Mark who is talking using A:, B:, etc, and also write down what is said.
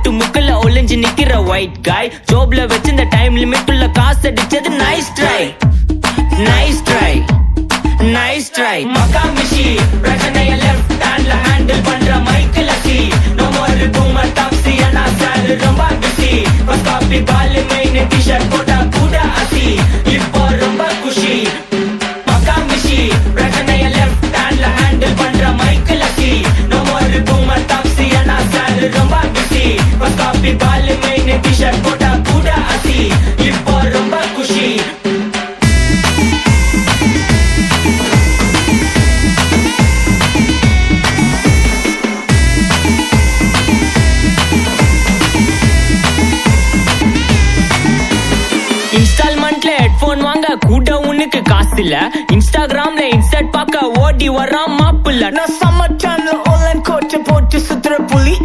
A: முட்டு முக்கல ஒளிஞ்சு நிக்கிற ஒயிட் காய் ஜோப்ல வச்சிருந்த டைம் லிமிட் உள்ள காசு அடிச்சது nice try nice try nice try மக்கா மிஷி பிரச்சனைய லெஃப்ட் ஹேண்ட்ல ஹேண்டில் பண்ற மைக்கேல் அசி நோ மோர் பூமர் டாக்ஸி அண்ணா சார் ரொம்ப பிஸி ஃபர்ஸ்ட் காப்பி பால் மெயின் டி-ஷர்ட் போட்டா கூட அசி இப்போ ரொம்ப குஷி மக்கா மிஷி பிரச்சனைய லெஃப்ட் ஹேண்ட்ல ஹேண்டில் பண்ற மைக்கேல் அசி நோ மோர் பூமர் டாக்ஸி அண்ணா சார் ரொம்ப பிஸி ஃபர்ஸ்ட் காப்பி பால் மெயின் டி-ஷர்ட் போட்டா கூட அசி இப்போ ரொம்ப குஷி இன்ஸ்டால்மெண்ட்ல ஹெட்போன் வாங்க கூட உனக்கு காசு இல்ல இன்ஸ்டாகிராம்ல இன்ஸ்டர்ட் பார்க்க ஓடி வரான் மாப்பிள்ள
B: நான் சம்மர் டைம்ல ஆன்லைன் கோச்சை போட்டு